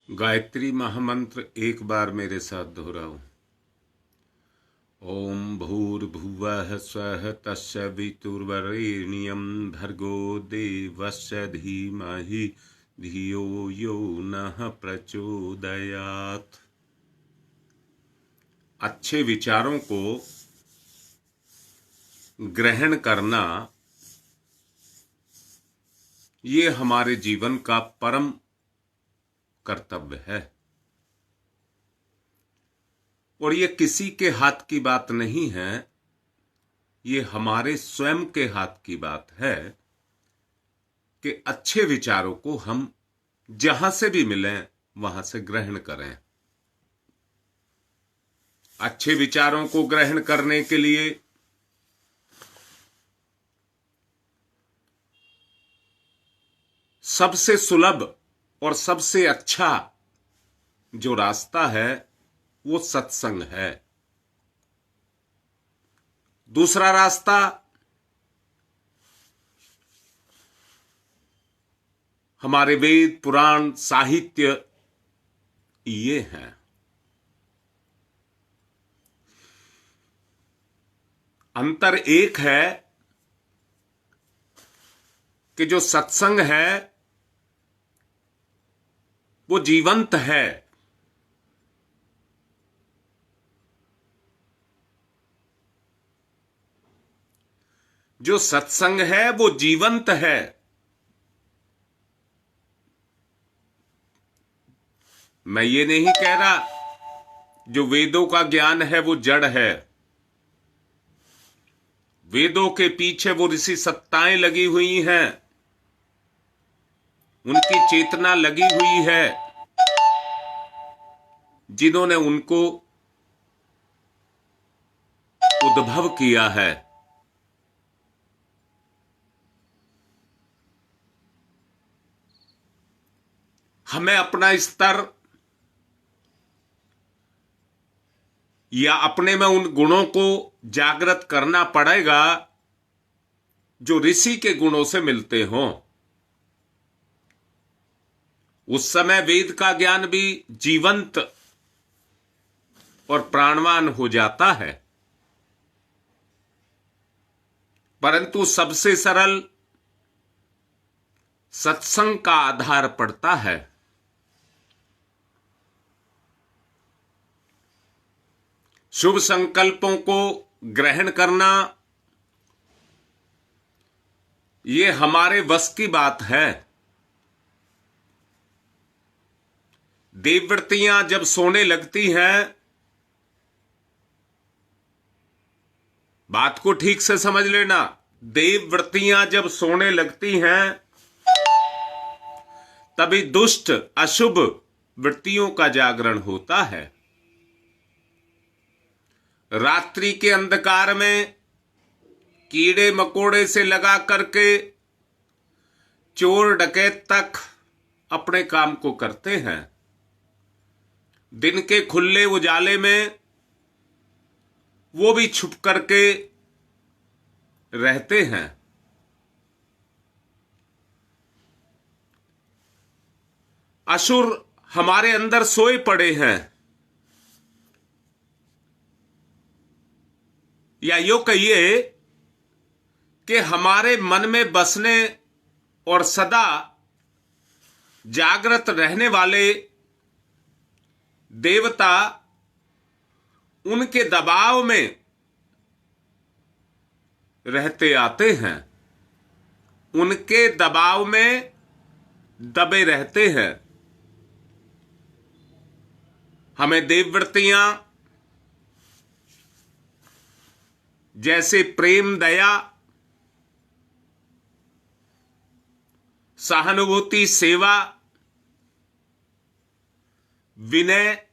गायत्री महामंत्र एक बार मेरे साथ दोहराओ। ओम भूर्भुवः स्वः तस्य वितुर्वरेण्यं भर्गो देवस्य धीमहि धियो यो नः प्रचोदयात्। अच्छे विचारों को ग्रहण करना ये हमारे जीवन का परम कर्तव्य है और ये किसी के हाथ की बात नहीं है, ये हमारे स्वयं के हाथ की बात है कि अच्छे विचारों को हम जहां से भी मिलें वहां से ग्रहण करें। अच्छे विचारों को ग्रहण करने के लिए सबसे सुलभ और सबसे अच्छा जो रास्ता है वो सत्संग है। दूसरा रास्ता हमारे वेद पुराण साहित्य ये हैं। अंतर एक है कि जो सत्संग है वो जीवंत है, जो सत्संग है वो जीवंत है। मैं ये नहीं कह रहा जो वेदों का ज्ञान है वो जड़ है। वेदों के पीछे वो ऋषि सत्ताएं लगी हुई हैं, उनकी चेतना लगी हुई है, जिन्होंने उनको उद्भव किया है। हमें अपना स्तर या अपने में उन गुणों को जागृत करना पड़ेगा जो ऋषि के गुणों से मिलते हों। उस समय वेद का ज्ञान भी जीवंत और प्राणवान हो जाता है। परंतु सबसे सरल सत्संग का आधार पड़ता है। शुभ संकल्पों को ग्रहण करना ये हमारे बस की बात है। देवव्रतियां जब सोने लगती हैं, बात को ठीक से समझ लेना, देवव्रतियां जब सोने लगती हैं तभी दुष्ट अशुभ वृत्तियों का जागरण होता है। रात्रि के अंधकार में कीड़े मकोड़े से लगा करके चोर डकैत तक अपने काम को करते हैं। दिन के खुले उजाले में वो भी छुप करके रहते हैं। असुर हमारे अंदर सोए पड़े हैं, या यूं कहिए कि हमारे मन में बसने और सदा जागृत रहने वाले देवता उनके दबाव में रहते आते हैं, उनके दबाव में दबे रहते हैं। हमें देवव्रतियां जैसे प्रेम, दया, सहानुभूति, सेवा, विनय,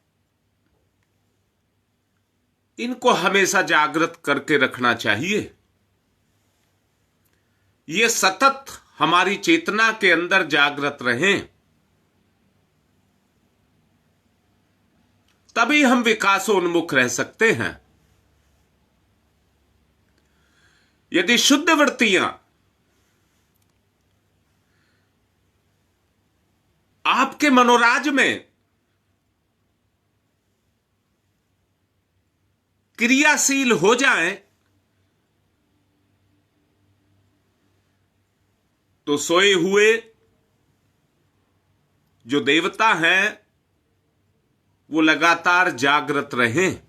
इनको हमेशा जागृत करके रखना चाहिए। ये सतत हमारी चेतना के अंदर जागृत रहें, तभी हम विकासोन्मुख रह सकते हैं। यदि शुद्ध वृत्तियां आपके मनोराज में क्रियाशील हो जाएं तो सोए हुए जो देवता हैं वो लगातार जागृत रहें,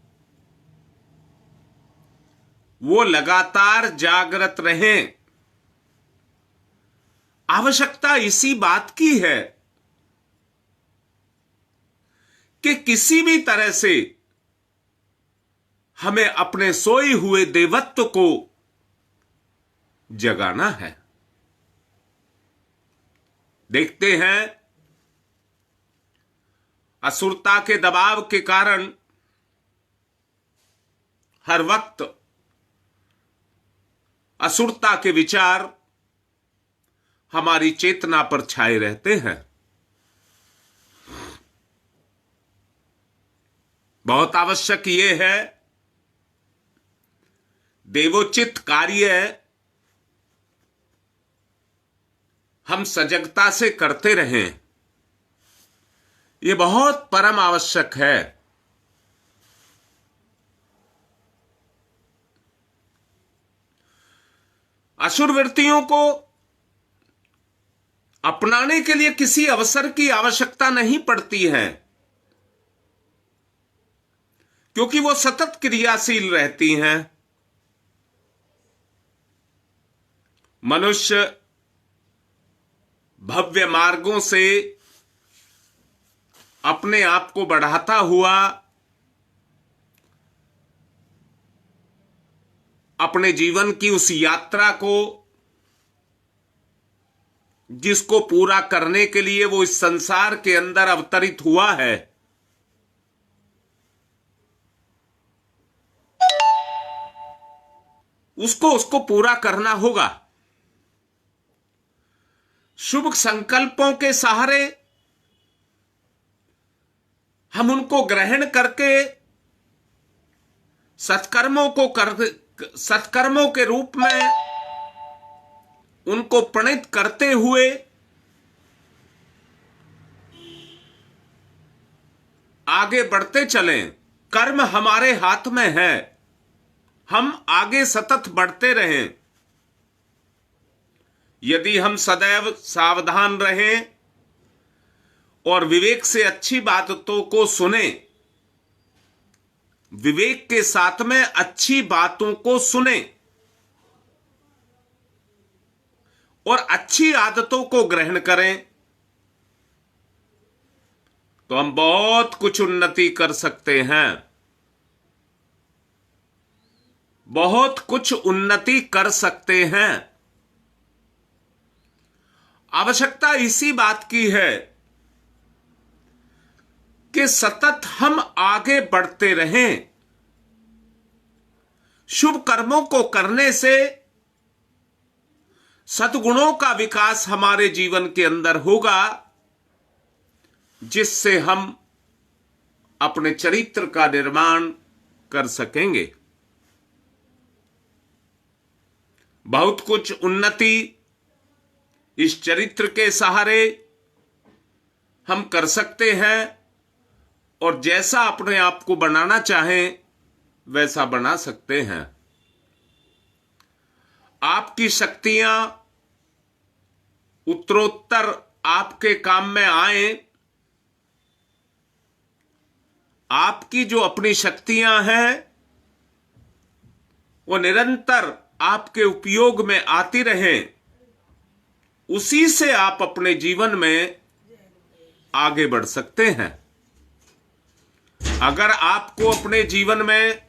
वो लगातार जागृत रहें। आवश्यकता इसी बात की है कि किसी भी तरह से हमें अपने सोए हुए देवत्व को जगाना है। देखते हैं असुरता के दबाव के कारण हर वक्त असुरता के विचार हमारी चेतना पर छाए रहते हैं। बहुत आवश्यक यह है देवोचित कार्य हम सजगता से करते रहें, यह बहुत परम आवश्यक है। असुर वृत्तियों को अपनाने के लिए किसी अवसर की आवश्यकता नहीं पड़ती है, क्योंकि वो सतत क्रियाशील रहती हैं। मनुष्य भव्य मार्गों से अपने आप को बढ़ाता हुआ अपने जीवन की उस यात्रा को, जिसको पूरा करने के लिए वो इस संसार के अंदर अवतरित हुआ है, उसको पूरा करना होगा। शुभ संकल्पों के सहारे हम उनको ग्रहण करके सत्कर्मों के रूप में उनको प्रणीत करते हुए आगे बढ़ते चलें। कर्म हमारे हाथ में है, हम आगे सतत बढ़ते रहें। यदि हम सदैव सावधान रहें और विवेक से अच्छी बातों को सुने, विवेक के साथ में अच्छी बातों को सुने और अच्छी आदतों को ग्रहण करें, तो हम बहुत कुछ उन्नति कर सकते हैं, बहुत कुछ उन्नति कर सकते हैं। आवश्यकता इसी बात की है कि सतत हम आगे बढ़ते रहें। शुभ कर्मों को करने से सद्गुणों का विकास हमारे जीवन के अंदर होगा, जिससे हम अपने चरित्र का निर्माण कर सकेंगे। बहुत कुछ उन्नति इस चरित्र के सहारे हम कर सकते हैं और जैसा अपने आप को बनाना चाहें वैसा बना सकते हैं। आपकी शक्तियां उत्तरोत्तर आपके काम में आए, आपकी जो अपनी शक्तियां हैं वो निरंतर आपके उपयोग में आती रहें, उसी से आप अपने जीवन में आगे बढ़ सकते हैं। अगर आपको अपने जीवन में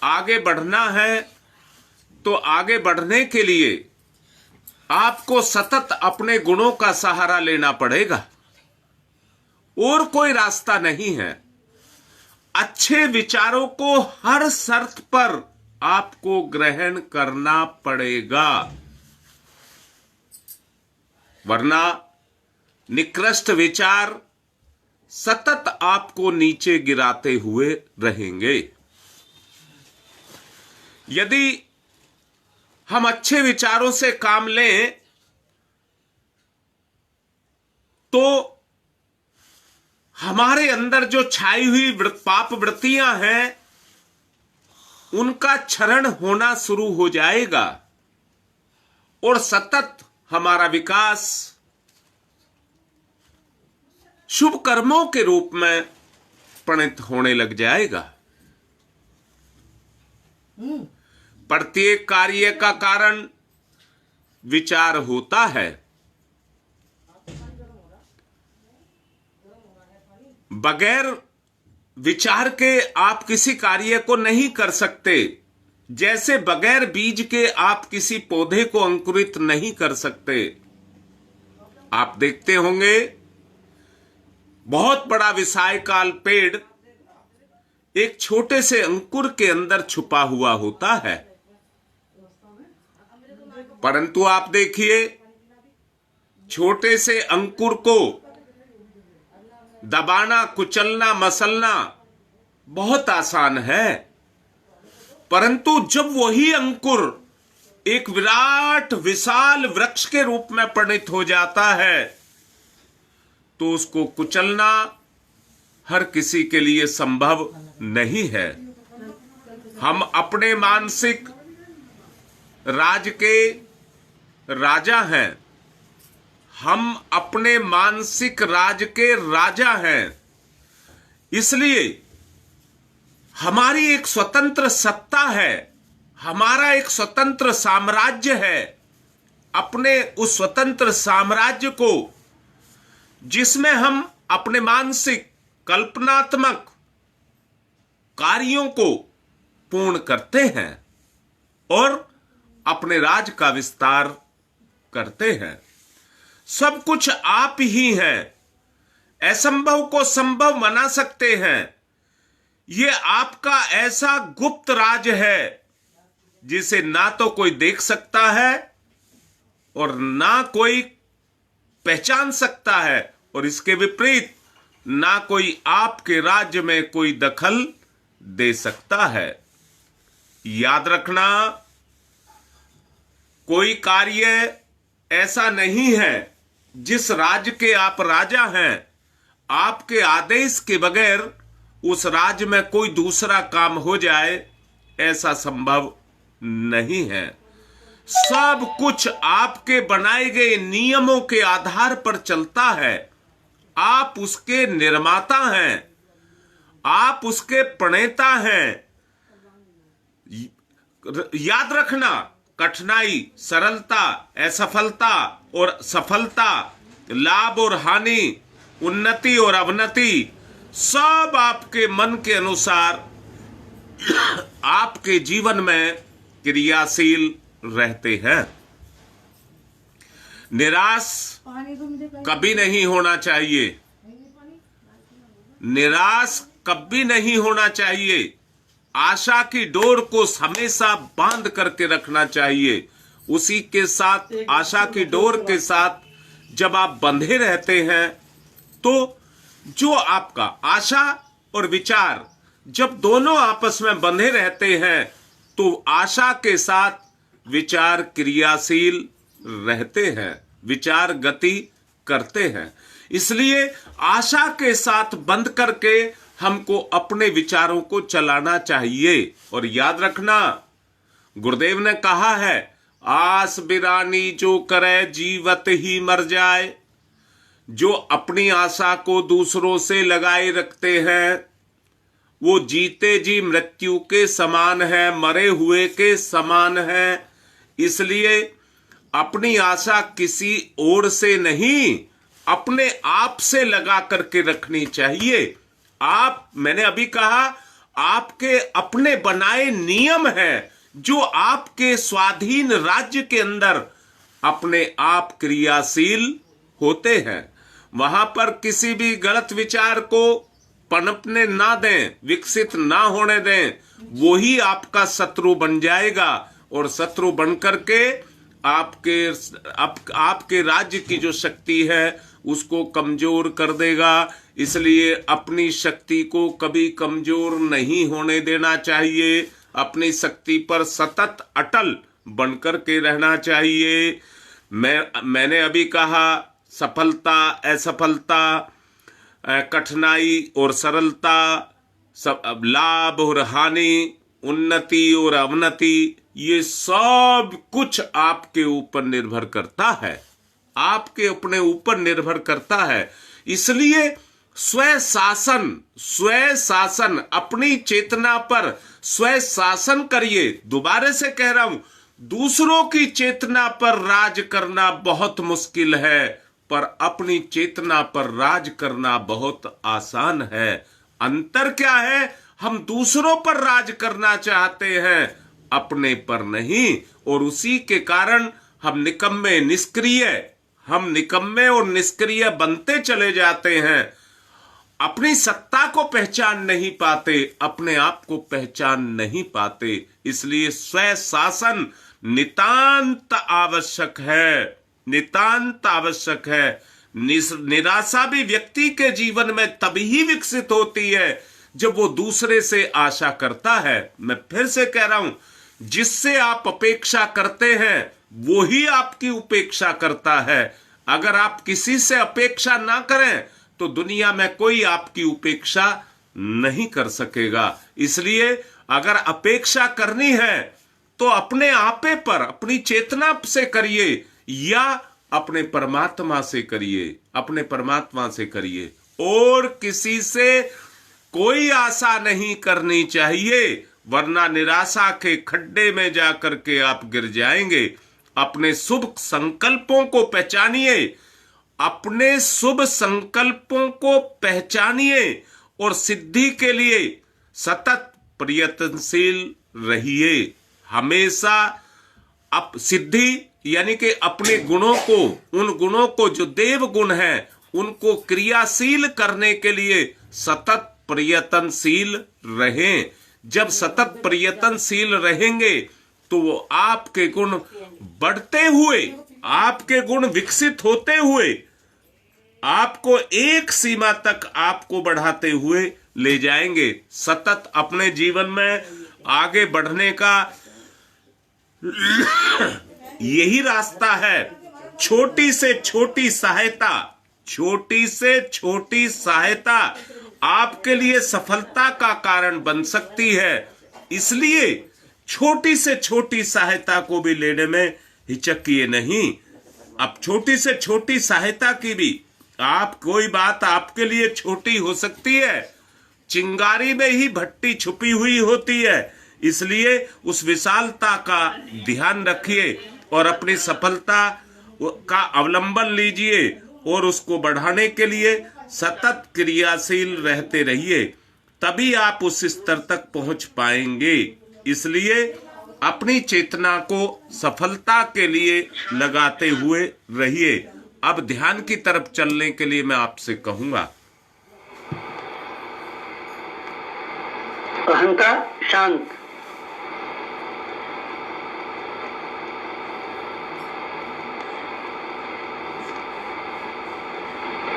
आगे बढ़ना है तो आगे बढ़ने के लिए आपको सतत अपने गुणों का सहारा लेना पड़ेगा, और कोई रास्ता नहीं है। अच्छे विचारों को हर शर्त पर आपको ग्रहण करना पड़ेगा, वरना निकृष्ट विचार सतत आपको नीचे गिराते हुए रहेंगे। यदि हम अच्छे विचारों से काम लें तो हमारे अंदर जो छाई हुई पाप वृत्तियां हैं उनका क्षरण होना शुरू हो जाएगा और सतत हमारा विकास शुभ कर्मों के रूप में परिणत होने लग जाएगा। प्रत्येक कार्य का कारण विचार होता है। बगैर विचार के आप किसी कार्य को नहीं कर सकते। जैसे बगैर बीज के आप किसी पौधे को अंकुरित नहीं कर सकते। आप देखते होंगे बहुत बड़ा विशालकाय पेड़ एक छोटे से अंकुर के अंदर छुपा हुआ होता है, परंतु आप देखिए छोटे से अंकुर को दबाना, कुचलना, मसलना बहुत आसान है, परंतु जब वही अंकुर एक विराट विशाल वृक्ष के रूप में परिणत हो जाता है तो उसको कुचलना हर किसी के लिए संभव नहीं है। हम अपने मानसिक राज के राजा हैं। हम अपने मानसिक राज के राजा हैं। इसलिए हमारी एक स्वतंत्र सत्ता है, हमारा एक स्वतंत्र साम्राज्य है। अपने उस स्वतंत्र साम्राज्य को, जिसमें हम अपने मानसिक कल्पनात्मक कार्यों को पूर्ण करते हैं और अपने राज का विस्तार करते हैं। सब कुछ आप ही हैं। असंभव को संभव बना सकते हैं। ये आपका ऐसा गुप्त राज है जिसे ना तो कोई देख सकता है और ना कोई पहचान सकता है, और इसके विपरीत ना कोई आपके राज्य में कोई दखल दे सकता है। याद रखना, कोई कार्य ऐसा नहीं है जिस राज्य के आप राजा हैं, आपके आदेश के बगैर उस राज्य में कोई दूसरा काम हो जाए, ऐसा संभव नहीं है। सब कुछ आपके बनाए गए नियमों के आधार पर चलता है। आप उसके निर्माता हैं, आप उसके प्रणेता हैं। याद रखना, कठिनाई, सरलता, असफलता और सफलता, लाभ और हानि, उन्नति और अवनति, सब आपके मन के अनुसार आपके जीवन में क्रियाशील रहते हैं। निराश कभी नहीं होना चाहिए। निराश कभी नहीं होना चाहिए। आशा की डोर को हमेशा बांध करके रखना चाहिए। उसी के साथ, आशा की डोर के साथ जब आप बंधे रहते हैं तो जो आपका आशा और विचार जब दोनों आपस में बंधे रहते हैं तो आशा के साथ विचार क्रियाशील रहते हैं, विचार गति करते हैं। इसलिए आशा के साथ बंध करके हमको अपने विचारों को चलाना चाहिए। और याद रखना, गुरुदेव ने कहा है, आस बिरानी जो करे जीवत ही मर जाए। जो अपनी आशा को दूसरों से लगाए रखते हैं वो जीते जी मृत्यु के समान है, मरे हुए के समान है। इसलिए अपनी आशा किसी और से नहीं, अपने आप से लगा करके रखनी चाहिए। मैंने अभी कहा, आपके अपने बनाए नियम हैं जो आपके स्वाधीन राज्य के अंदर अपने आप क्रियाशील होते हैं। वहां पर किसी भी गलत विचार को पनपने ना दें, विकसित ना होने दें। वही आपका शत्रु बन जाएगा और शत्रु बन करके आपके राज्य की जो शक्ति है उसको कमजोर कर देगा। इसलिए अपनी शक्ति को कभी कमजोर नहीं होने देना चाहिए। अपनी शक्ति पर सतत अटल बनकर के रहना चाहिए। मैंने अभी कहा, सफलता, असफलता, कठिनाई और सरलता, सब लाभ और हानि, उन्नति और अवनति, ये सब कुछ आपके ऊपर निर्भर करता है, आपके अपने ऊपर निर्भर करता है। इसलिए स्व शासन, अपनी चेतना पर स्व शासन करिए। दोबारा से कह रहा हूं, दूसरों की चेतना पर राज करना बहुत मुश्किल है, पर अपनी चेतना पर राज करना बहुत आसान है। अंतर क्या है? हम दूसरों पर राज करना चाहते हैं, अपने पर नहीं, और उसी के कारण हम निकम्मे और निष्क्रिय बनते चले जाते हैं। अपनी सत्ता को पहचान नहीं पाते, अपने आप को पहचान नहीं पाते। इसलिए स्व शासन नितांत आवश्यक है, नितांत आवश्यक है। निराशा भी व्यक्ति के जीवन में तभी ही विकसित होती है जब वो दूसरे से आशा करता है। मैं फिर से कह रहा हूं, जिससे आप अपेक्षा करते हैं वो ही आपकी उपेक्षा करता है। अगर आप किसी से अपेक्षा ना करें तो दुनिया में कोई आपकी उपेक्षा नहीं कर सकेगा। इसलिए अगर अपेक्षा करनी है तो अपने आपे पर, अपनी चेतना से करिए, या अपने परमात्मा से करिए, अपने परमात्मा से करिए। और किसी से कोई आशा नहीं करनी चाहिए, वरना निराशा के खड्डे में जाकर के आप गिर जाएंगे। अपने शुभ संकल्पों को पहचानिए, अपने शुभ संकल्पों को पहचानिए और सिद्धि के लिए सतत प्रयत्नशील रहिए। हमेशा सिद्धि यानी कि अपने गुणों को, उन गुणों को जो देव गुण हैं, उनको क्रियाशील करने के लिए सतत प्रयत्नशील रहें। जब सतत प्रयत्नशील रहेंगे तो वो आपके गुण बढ़ते हुए, आपके गुण विकसित होते हुए आपको एक सीमा तक आपको बढ़ाते हुए ले जाएंगे। सतत अपने जीवन में आगे बढ़ने का यही रास्ता है। छोटी से छोटी सहायता, छोटी से छोटी सहायता आपके लिए सफलता का कारण बन सकती है। इसलिए छोटी से छोटी सहायता को भी लेने में हिचकिए नहीं। अब छोटी से छोटी सहायता की भी, आप कोई बात आपके लिए छोटी हो सकती है, चिंगारी में ही भट्टी छुपी हुई होती है। इसलिए उस विशालता का ध्यान रखिए और अपनी सफलता का अवलंबन लीजिए और उसको बढ़ाने के लिए सतत क्रियाशील रहते रहिए, तभी आप उस स्तर तक पहुंच पाएंगे। इसलिए अपनी चेतना को सफलता के लिए लगाते हुए रहिए। अब ध्यान की तरफ चलने के लिए मैं आपसे कहूंगा, अहंता शांत,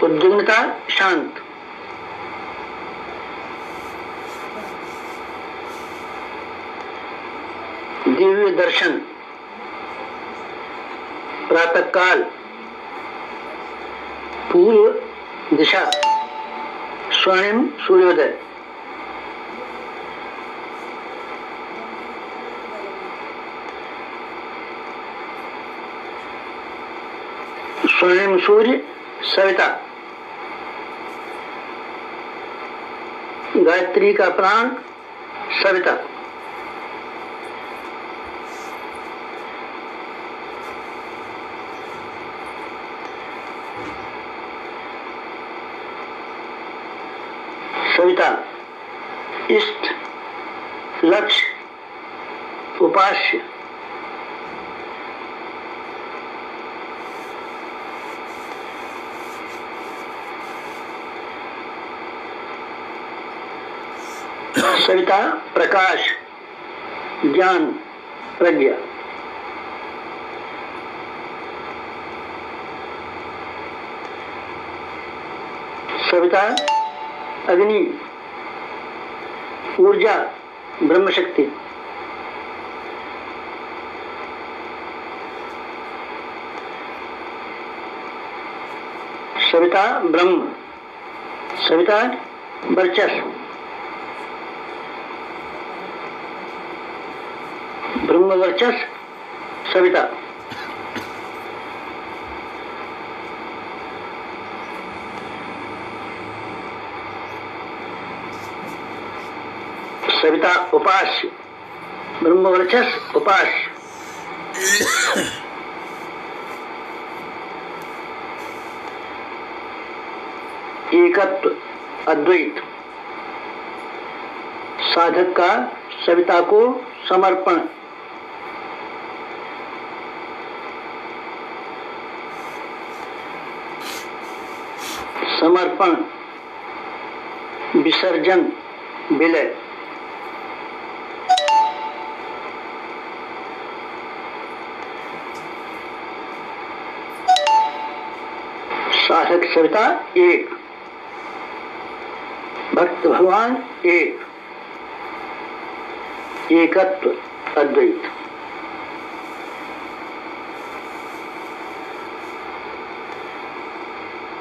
उद्विग्नता शांत, दिव्य दर्शन, प्रातः काल, पूर्व दिशा, स्वर्णिम सूर्योदय, स्वर्णिम सूर्य सविता, गायत्री का प्राण सविता, सविता इष्ट, लक्ष्य, उपास्य, सविता प्रकाश, ज्ञान, प्रज्ञा, सविता अग्नि, ऊर्जा, ब्रह्म शक्ति, सविता ब्रह्म, सविता वर्चस्व, ब्रह्मवर्चस सविता। सविता उपास्य, ब्रह्मवर्चस उपास्य। एकत्व अद्वैत, साधक का सविता को समर्पण। समर्पण विसर्जन विलय। साधक सविता एक, भक्त भगवान एक, एकत्व अद्वैत।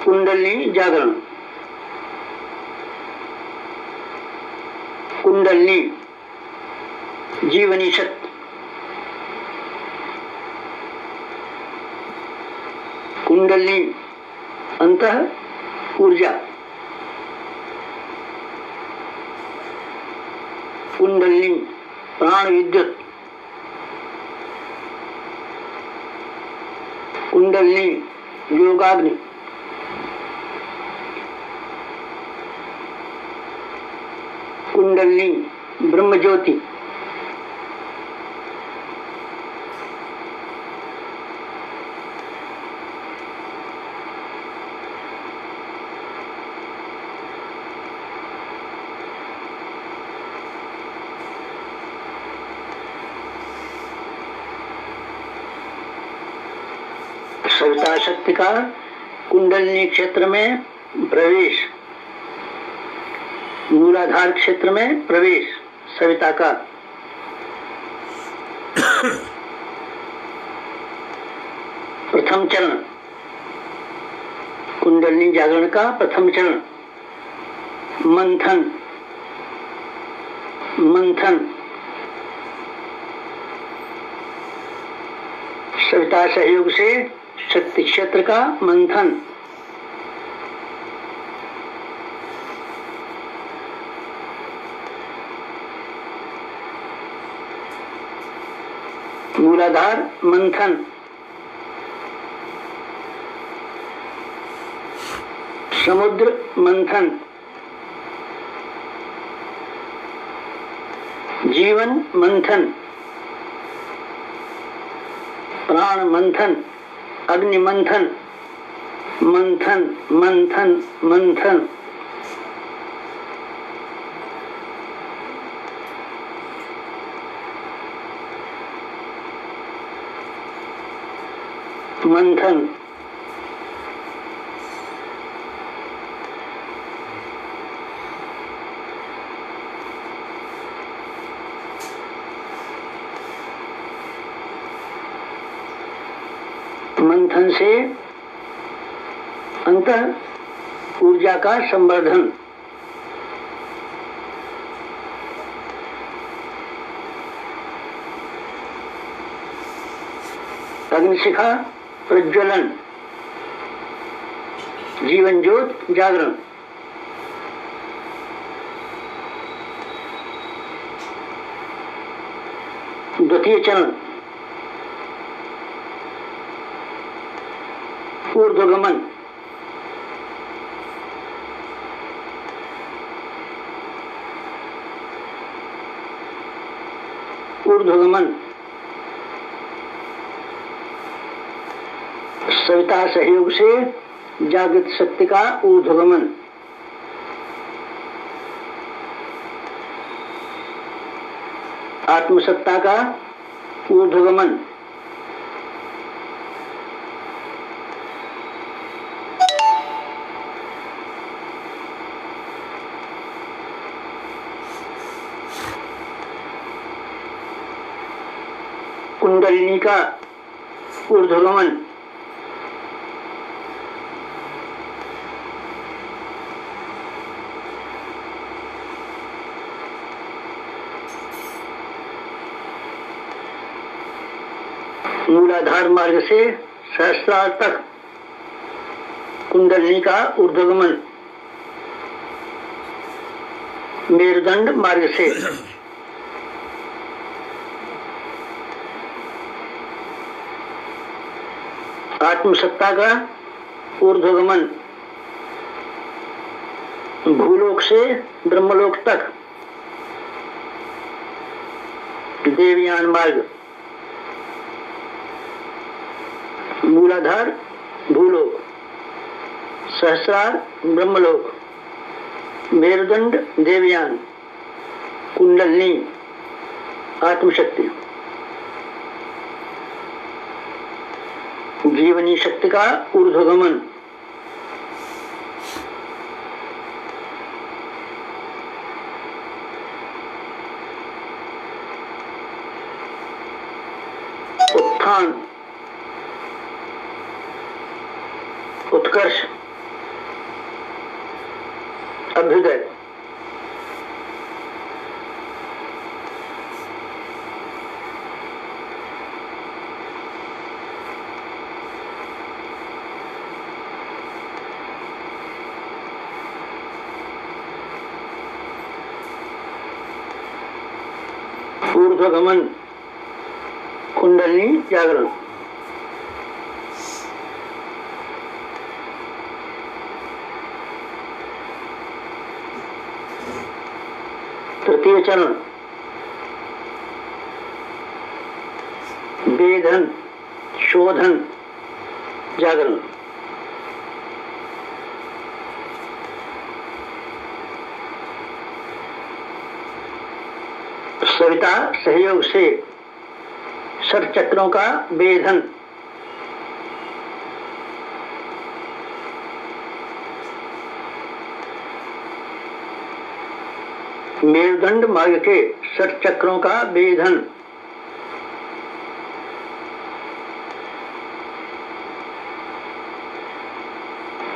कुंडलिनी जागरण। कुंडलिनी जीवनी शक्ति। कुंडलिनी अंतः ऊर्जा। कुंडलिनी प्राण विद्युत। कुंडलिनी योगाग्नि। कुंडलिनी ब्रह्म ज्योति। सविता शक्ति का कुंडलिनी क्षेत्र में प्रवेश, मूलाधार क्षेत्र में प्रवेश सविता का। प्रथम चरण कुंडलिनी जागरण का प्रथम चरण मंथन। मंथन सविता सहयोग से शक्ति क्षेत्र का मंथन। मूलाधार मंथन। समुद्र मंथन। जीवन मंथन। प्राण मंथन। अग्नि मंथन। मंथन मंथन मंथन। मंथन मंथन से अंतः ऊर्जा का संवर्धन। अग्निशिखा प्रज्वलन। जीवन ज्योत जागरण। द्वितीय चरण ऊर्ध्वगमन। ऊर्ध्वगमन सविता सहयोग से जागृत शक्ति का ऊर्ध्वगमन। आत्मसत्ता का ऊर्ध्वगमन। कुंडलिनी का ऊर्ध्वगमन। मूलाधार मार्ग से सहस्रार तक कुंडलिनी का ऊर्ध्वगमन, मेरुदंड मार्ग से आत्मसत्ता का ऊर्ध्वगमन, भूलोक से ब्रह्मलोक तक देवयान मार्ग, मूलाधार भूलोक, सहस्रार ब्रह्मलोक, मेरुदंड देवयान, कुंडलिनी आत्मशक्ति, जीवनी शक्ति का ऊर्ध्वगमन, उत्थान, उत्कर्ष, अभ्युदय, ऊर्ध्वगमन, कुंडलिनी जागरण। तृतीय चरण वेधन, शोधन, जागरण। सविता सहयोग से षट चक्रों का वेधन, मेरुदंड मार्ग के षट चक्रों का वेधन,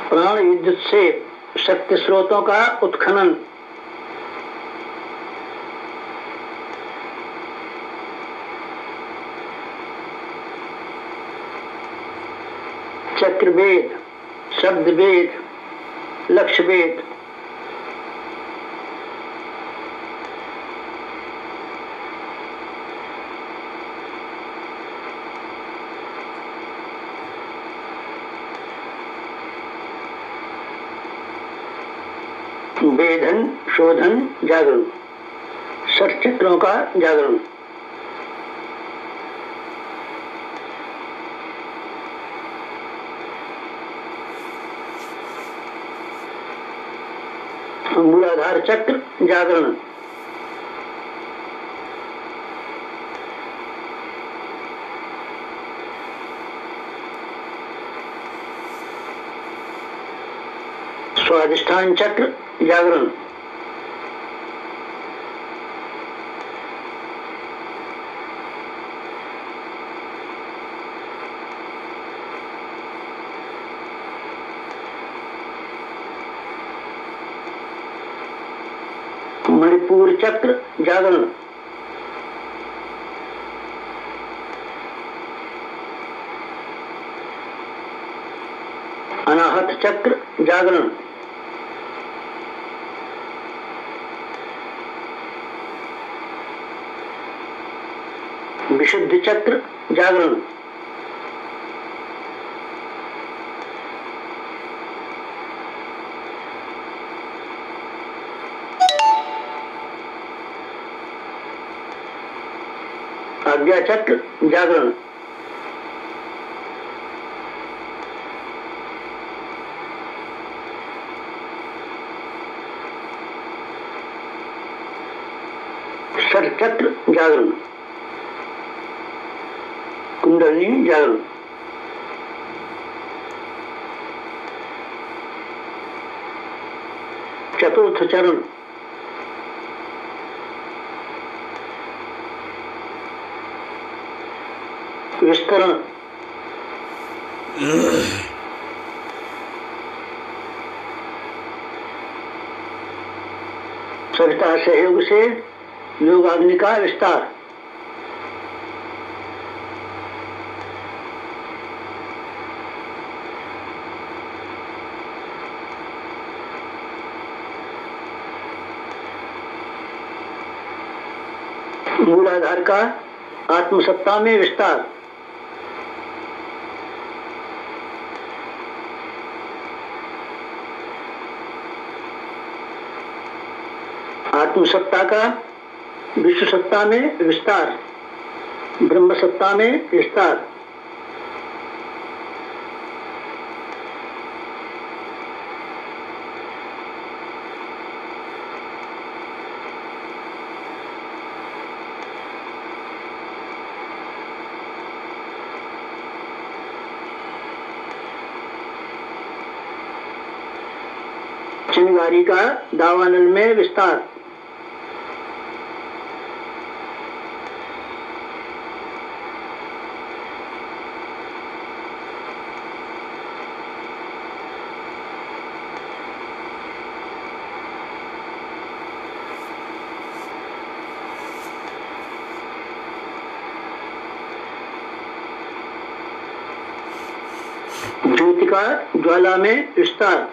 प्राण विद्युत से शक्ति स्रोतों का उत्खनन, चक्रवेद, शब्दवेद, लक्ष्यवेद, वेधन, शोधन, जागरण, षट चक्रों का जागरण। मूलाधार चक्र जागरण, स्वाधिष्ठान चक्र जागरण, मणिपुर चक्र जागरण, अनाहत चक्र जागरण, विशुद्ध चक्र जागरण, आज्ञा चक्र जागरण, षट चक्र जागरण, कुंडलिनी जागरण। चतुर्थ चरण विस्तरण, सविता सहयोग से योगाग्नि का विस्तार, मूलाधार का आत्मसत्ता में विस्तार। आत्मसत्ता का विश्व सत्ता में विस्तार, ब्रह्म सत्ता में विस्तार। चिंगारी का दावानल में विस्तार। ज्योति का ज्वाला में विस्तार।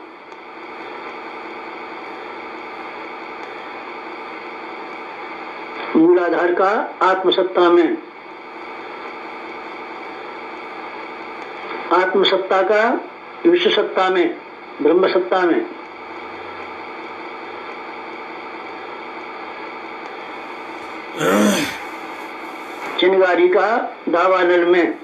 मूलाधार का आत्मसत्ता में, आत्मसत्ता का विश्व सत्ता में, ब्रह्म सत्ता में। चिंगारी का दावानल में,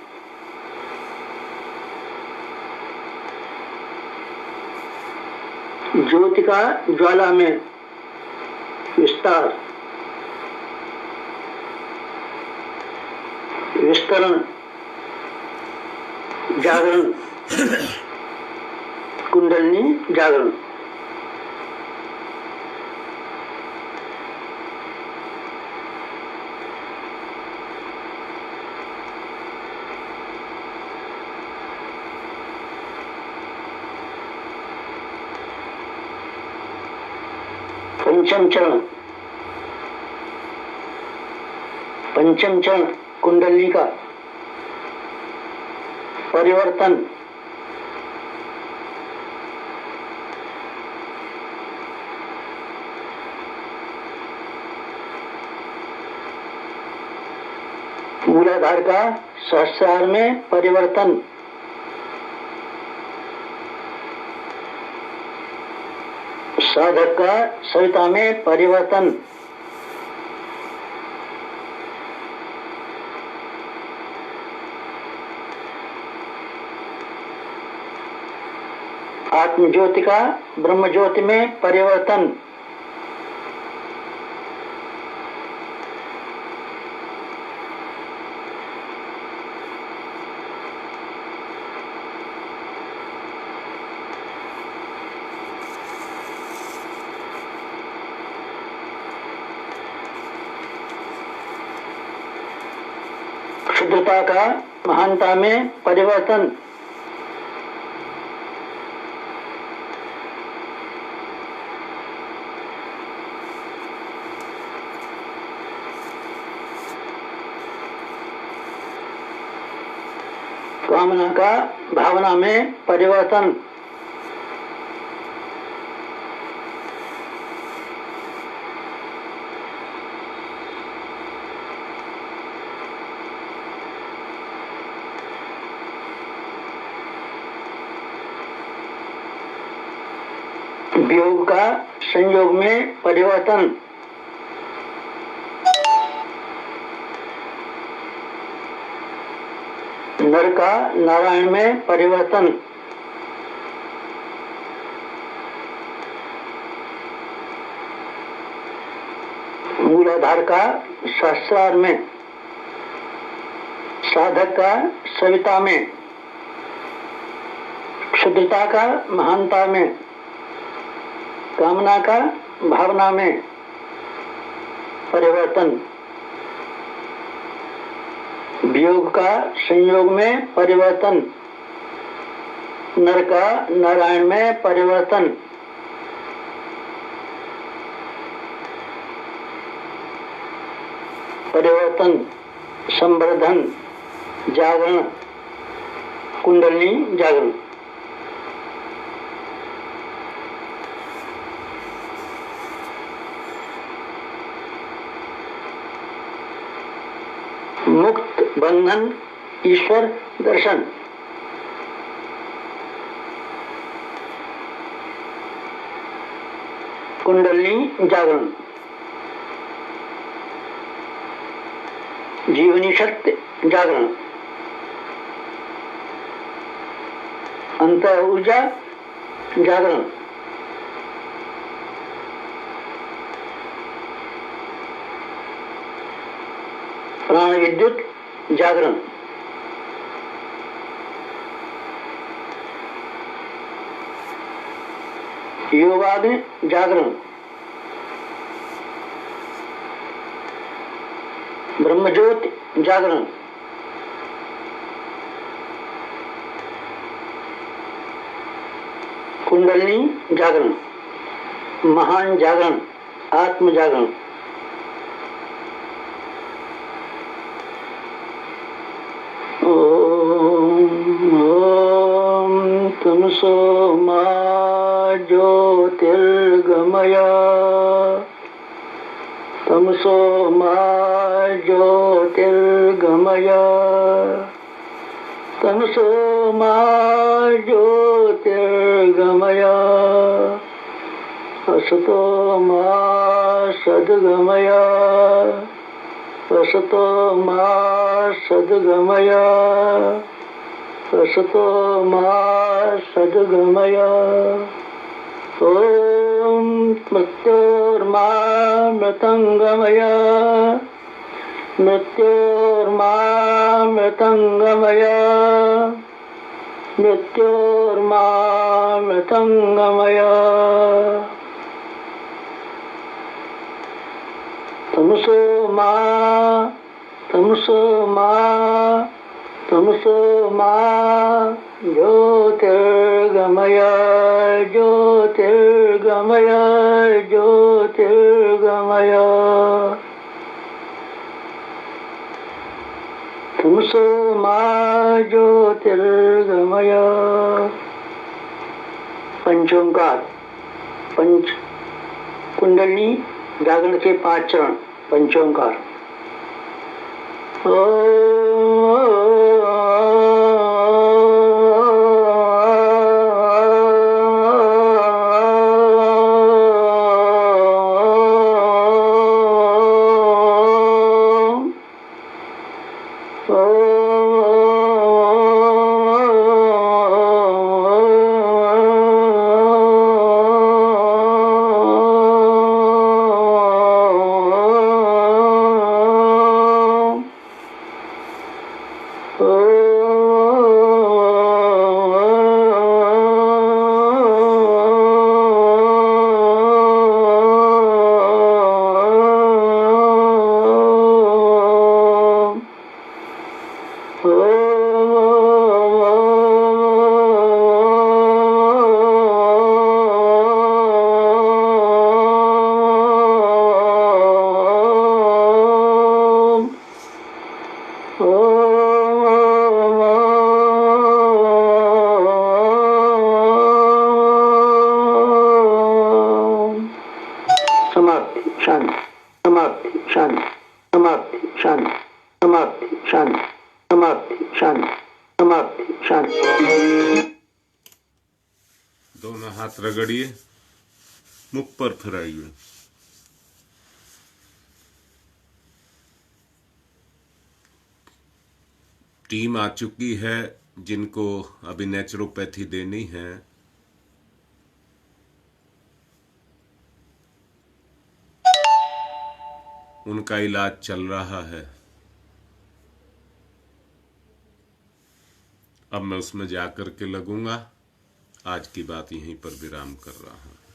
ज्योति का ज्वाला में विस्तार, विस्तरण, जागरण, कुंडलिनी जागरण। पंचम चरण, पंचम चरण कुंडलिनी का परिवर्तन, मूलाधार का सहस्रार में परिवर्तन, साधक का सविता में परिवर्तन, आत्म ज्योति का ब्रह्म ज्योति में परिवर्तन, शुद्धता का महानता में परिवर्तन, कामना का भावना में परिवर्तन, वियोग का संयोग में परिवर्तन, नर का नारायण में परिवर्तन, मूलाधार का सहस्रार में, साधक का सविता में, क्षुद्रता का महानता में, कामना का भावना में परिवर्तन, वियोग का संयोग में परिवर्तन, नर का नारायण में परिवर्तन, परिवर्तन, संवर्धन, जागरण, कुंडलिनी जागरण। मुक्त बंधन ईश्वर दर्शन। कुंडलिनी जागरण, जीवनी शक्ति जागरण, अंतर ऊर्जा जागरण, प्राण विद्युत जागरण, योगाद जागरण, ब्रह्मज्योति जागरण, कुंडलिनी जागरण, महान जागरण, आत्म जागरण। ओम तमसो मा ज्योतिर्गमय, तमसो मा ज्योतिर्गमय, तमसो मा ज्योतिर्गमय, असतो मा सद्गमय, असतो मा सद्गमय, असतो मा सद्गमय। ओम मृत्योर्मा मृतंगमय, मृत्योर्मा मृतंगमय, मृत्योर्मा मृतंगमय। तमसो मा, तमसो मा, तमसो मा ज्योतिर्गमय, ज्योतिर्गमय, ज्योतिर्गमय। तमसो मा ज्योतिर्गमय। पंचोंकार, पंच कुंडलिनी जागरण के 5 चरण। पंचोंकार। दोनों हाथ रगड़िए, मुख पर फिराइए। टीम आ चुकी है जिनको अभी नेचुरोपैथी देनी है। उनका इलाज चल रहा है। अब मैं उसमें जाकर के लगूंगा। आज की बात यहीं पर विराम कर रहा हूं।